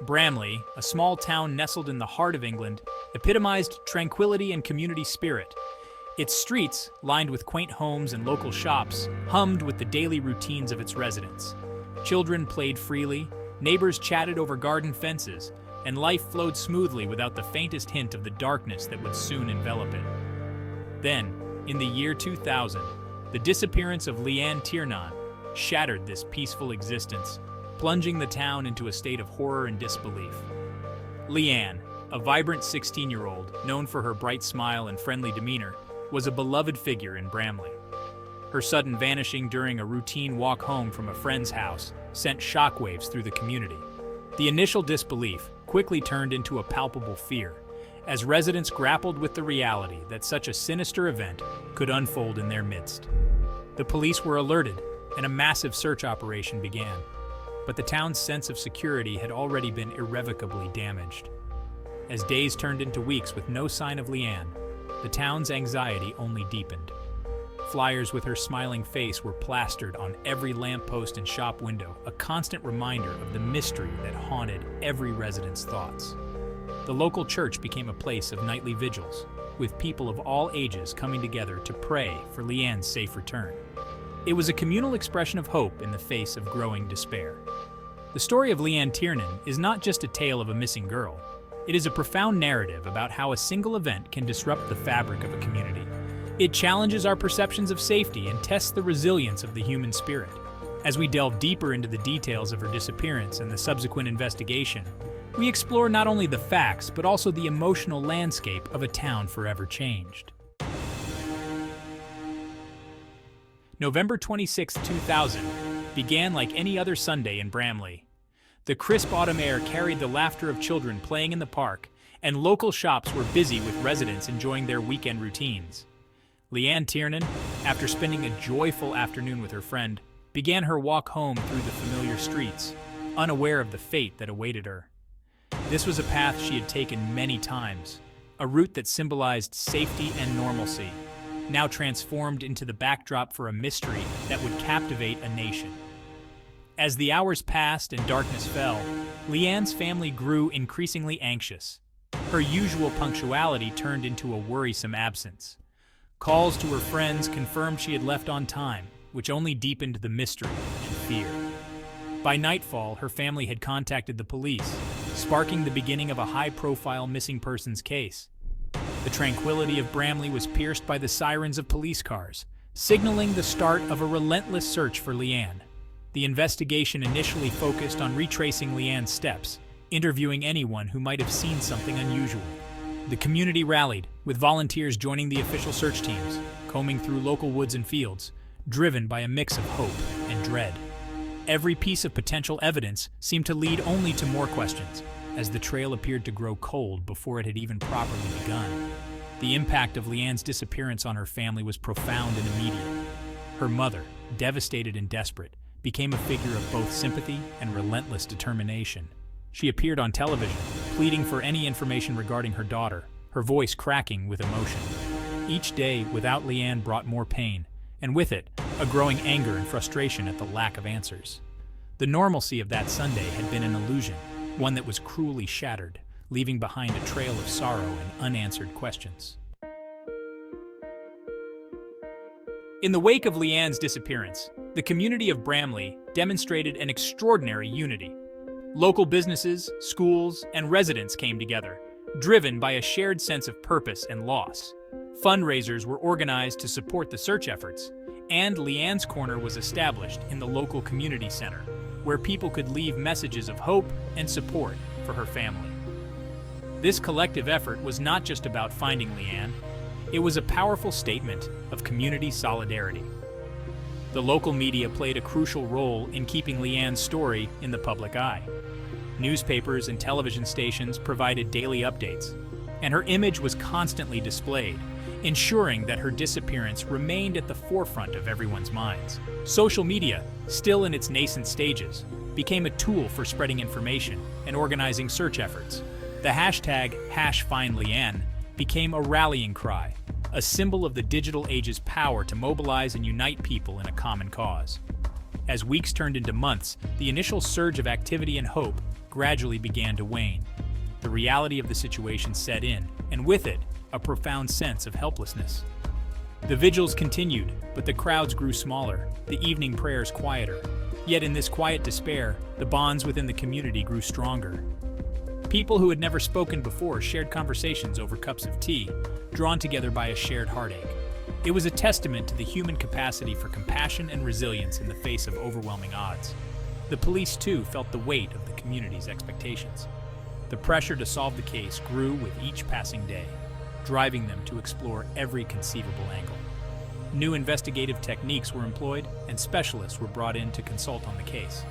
Bramley, a small town nestled in the heart of England, epitomized tranquility and community spirit. Its streets, lined with quaint homes and local shops, hummed with the daily routines of its residents. Children played freely, neighbors chatted over garden fences, and life flowed smoothly without the faintest hint of the darkness that would soon envelop it. Then, in the year 2000, the disappearance of Leanne Tiernan shattered this peaceful existence, plunging the town into a state of horror and disbelief. Leanne, a vibrant 16-year-old known for her bright smile and friendly demeanor, was a beloved figure in Bramley. Her sudden vanishing during a routine walk home from a friend's house sent shockwaves through the community. The initial disbelief quickly turned into a palpable fear, as residents grappled with the reality that such a sinister event could unfold in their midst. The police were alerted, and a massive search operation began. But the town's sense of security had already been irrevocably damaged. As days turned into weeks with no sign of Leanne, the town's anxiety only deepened. Flyers with her smiling face were plastered on every lamppost and shop window, a constant reminder of the mystery that haunted every resident's thoughts. The local church became a place of nightly vigils, with people of all ages coming together to pray for Leanne's safe return. It was a communal expression of hope in the face of growing despair. The story of Leanne Tiernan is not just a tale of a missing girl. It is a profound narrative about how a single event can disrupt the fabric of a community. It challenges our perceptions of safety and tests the resilience of the human spirit. As we delve deeper into the details of her disappearance and the subsequent investigation, we explore not only the facts, but also the emotional landscape of a town forever changed. November 26, 2000, began like any other Sunday in Bramley. The crisp autumn air carried the laughter of children playing in the park, and local shops were busy with residents enjoying their weekend routines. Leanne Tiernan, after spending a joyful afternoon with her friend, began her walk home through the familiar streets, unaware of the fate that awaited her. This was a path she had taken many times, a route that symbolized safety and normalcy, now transformed into the backdrop for a mystery that would captivate a nation. As the hours passed and darkness fell, Leanne's family grew increasingly anxious. Her usual punctuality turned into a worrisome absence. Calls to her friends confirmed she had left on time, which only deepened the mystery and fear. By nightfall, her family had contacted the police, sparking the beginning of a high-profile missing persons case. The tranquility of Bramley was pierced by the sirens of police cars, signaling the start of a relentless search for Leanne. The investigation initially focused on retracing Leanne's steps, interviewing anyone who might have seen something unusual. The community rallied, with volunteers joining the official search teams, combing through local woods and fields, driven by a mix of hope and dread. Every piece of potential evidence seemed to lead only to more questions, as the trail appeared to grow cold before it had even properly begun. The impact of Leanne's disappearance on her family was profound and immediate. Her mother, devastated and desperate, became a figure of both sympathy and relentless determination. She appeared on television, pleading for any information regarding her daughter, her voice cracking with emotion. Each day without Leanne brought more pain, and with it, a growing anger and frustration at the lack of answers. The normalcy of that Sunday had been an illusion, one that was cruelly shattered, leaving behind a trail of sorrow and unanswered questions. In the wake of Leanne's disappearance, the community of Bramley demonstrated an extraordinary unity. Local businesses, schools, and residents came together, driven by a shared sense of purpose and loss. Fundraisers were organized to support the search efforts, and Leanne's Corner was established in the local community center, where people could leave messages of hope and support for her family. This collective effort was not just about finding Leanne, it was a powerful statement of community solidarity. The local media played a crucial role in keeping Leanne's story in the public eye. Newspapers and television stations provided daily updates, and her image was constantly displayed, ensuring that her disappearance remained at the forefront of everyone's minds. Social media, still in its nascent stages, became a tool for spreading information and organizing search efforts. The hashtag #FindLeanne became a rallying cry, a symbol of the digital age's power to mobilize and unite people in a common cause. As weeks turned into months, the initial surge of activity and hope gradually began to wane. The reality of the situation set in, and with it, a profound sense of helplessness. The vigils continued, but the crowds grew smaller, the evening prayers quieter. Yet in this quiet despair, the bonds within the community grew stronger. People who had never spoken before shared conversations over cups of tea, drawn together by a shared heartache. It was a testament to the human capacity for compassion and resilience in the face of overwhelming odds. The police, too, felt the weight of the community's expectations. The pressure to solve the case grew with each passing day, driving them to explore every conceivable angle. New investigative techniques were employed, and specialists were brought in to consult on the case.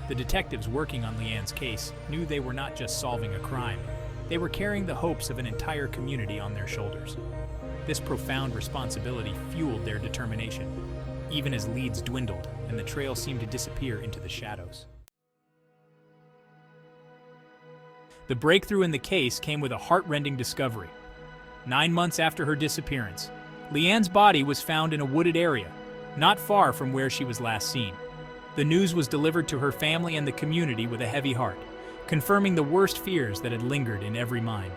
The detectives working on Leanne's case knew they were not just solving a crime, they were carrying the hopes of an entire community on their shoulders. This profound responsibility fueled their determination, even as leads dwindled and the trail seemed to disappear into the shadows. The breakthrough in the case came with a heart-rending discovery. 9 months after her disappearance, Leanne's body was found in a wooded area, not far from where she was last seen. The news was delivered to her family and the community with a heavy heart, confirming the worst fears that had lingered in every mind.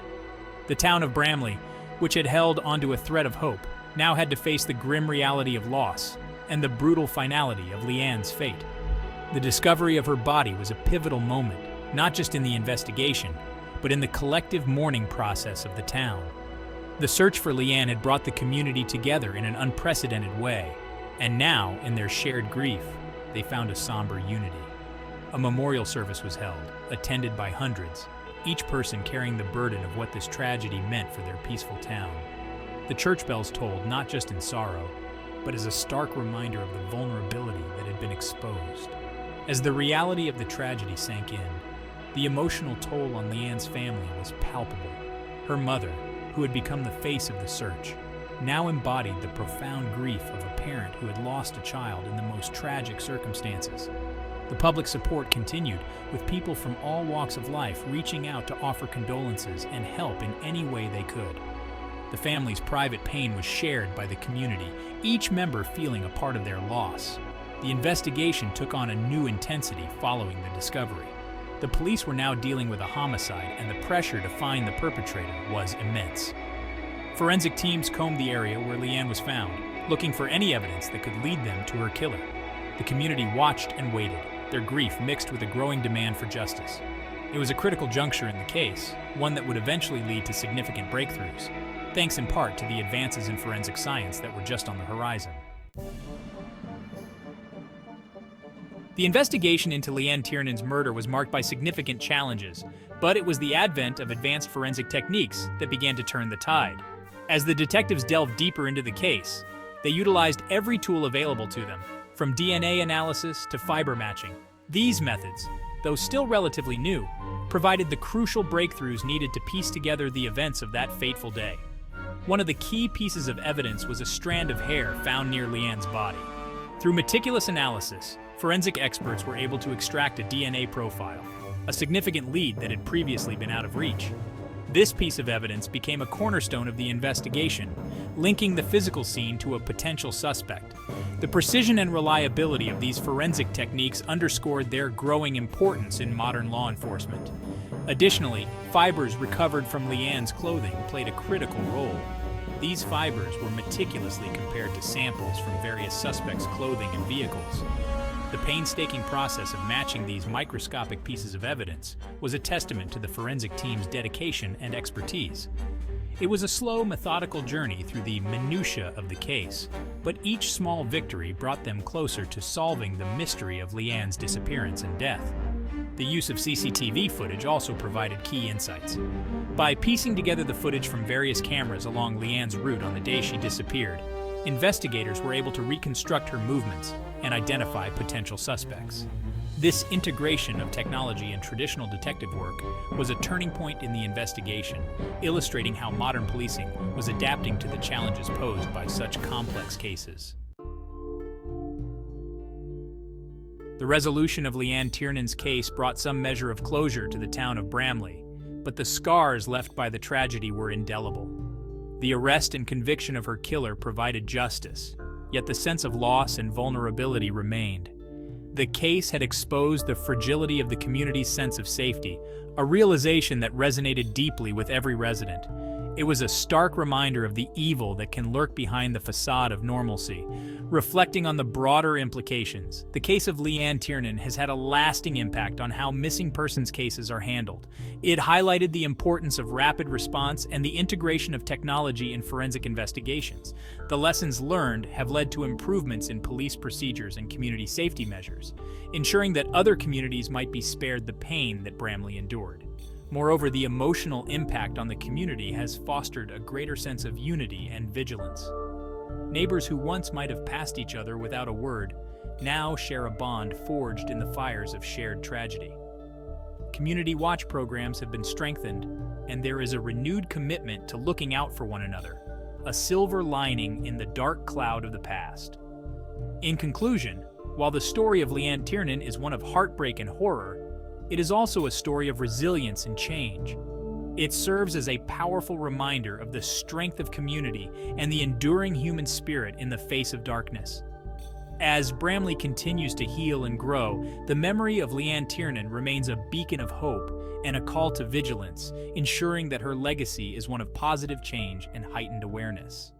The town of Bramley, which had held onto a thread of hope, now had to face the grim reality of loss and the brutal finality of Leanne's fate. The discovery of her body was a pivotal moment, not just in the investigation, but in the collective mourning process of the town. The search for Leanne had brought the community together in an unprecedented way, and now, in their shared grief, they found a somber unity. A memorial service was held, attended by hundreds, each person carrying the burden of what this tragedy meant for their peaceful town. The church bells tolled not just in sorrow, but as a stark reminder of the vulnerability that had been exposed. As the reality of the tragedy sank in, the emotional toll on Leanne's family was palpable. Her mother, who had become the face of the search, now embodied the profound grief of a parent who had lost a child in the most tragic circumstances. The public support continued, with people from all walks of life reaching out to offer condolences and help in any way they could. The family's private pain was shared by the community, each member feeling a part of their loss. The investigation took on a new intensity following the discovery. The police were now dealing with a homicide, and the pressure to find the perpetrator was immense. Forensic teams combed the area where Leanne was found, looking for any evidence that could lead them to her killer. The community watched and waited, their grief mixed with a growing demand for justice. It was a critical juncture in the case, one that would eventually lead to significant breakthroughs, thanks in part to the advances in forensic science that were just on the horizon. The investigation into Leanne Tiernan's murder was marked by significant challenges, but it was the advent of advanced forensic techniques that began to turn the tide. As the detectives delved deeper into the case, they utilized every tool available to them, from DNA analysis to fiber matching. These methods, though still relatively new, provided the crucial breakthroughs needed to piece together the events of that fateful day. One of the key pieces of evidence was a strand of hair found near Leanne's body. Through meticulous analysis, forensic experts were able to extract a DNA profile, a significant lead that had previously been out of reach. This piece of evidence became a cornerstone of the investigation, linking the physical scene to a potential suspect. The precision and reliability of these forensic techniques underscored their growing importance in modern law enforcement. Additionally, fibers recovered from Leanne's clothing played a critical role. These fibers were meticulously compared to samples from various suspects' clothing and vehicles. The painstaking process of matching these microscopic pieces of evidence was a testament to the forensic team's dedication and expertise. It was a slow, methodical journey through the minutiae of the case, but each small victory brought them closer to solving the mystery of Leanne's disappearance and death. The use of CCTV footage also provided key insights. By piecing together the footage from various cameras along Leanne's route on the day she disappeared, investigators were able to reconstruct her movements and identify potential suspects. This integration of technology and traditional detective work was a turning point in the investigation, illustrating how modern policing was adapting to the challenges posed by such complex cases. The resolution of Leanne Tiernan's case brought some measure of closure to the town of Bramley, but the scars left by the tragedy were indelible. The arrest and conviction of her killer provided justice, yet the sense of loss and vulnerability remained. The case had exposed the fragility of the community's sense of safety, a realization that resonated deeply with every resident. It was a stark reminder of the evil that can lurk behind the facade of normalcy. Reflecting on the broader implications, the case of Leanne Tiernan has had a lasting impact on how missing persons cases are handled. It highlighted the importance of rapid response and the integration of technology in forensic investigations. The lessons learned have led to improvements in police procedures and community safety measures, ensuring that other communities might be spared the pain that Bramley endured. Moreover, the emotional impact on the community has fostered a greater sense of unity and vigilance. Neighbors who once might have passed each other without a word now share a bond forged in the fires of shared tragedy. Community watch programs have been strengthened, and there is a renewed commitment to looking out for one another, a silver lining in the dark cloud of the past. In conclusion, while the story of Leanne Tiernan is one of heartbreak and horror, it is also a story of resilience and change. It serves as a powerful reminder of the strength of community and the enduring human spirit in the face of darkness. As Bramley continues to heal and grow, the memory of Leanne Tiernan remains a beacon of hope and a call to vigilance, ensuring that her legacy is one of positive change and heightened awareness.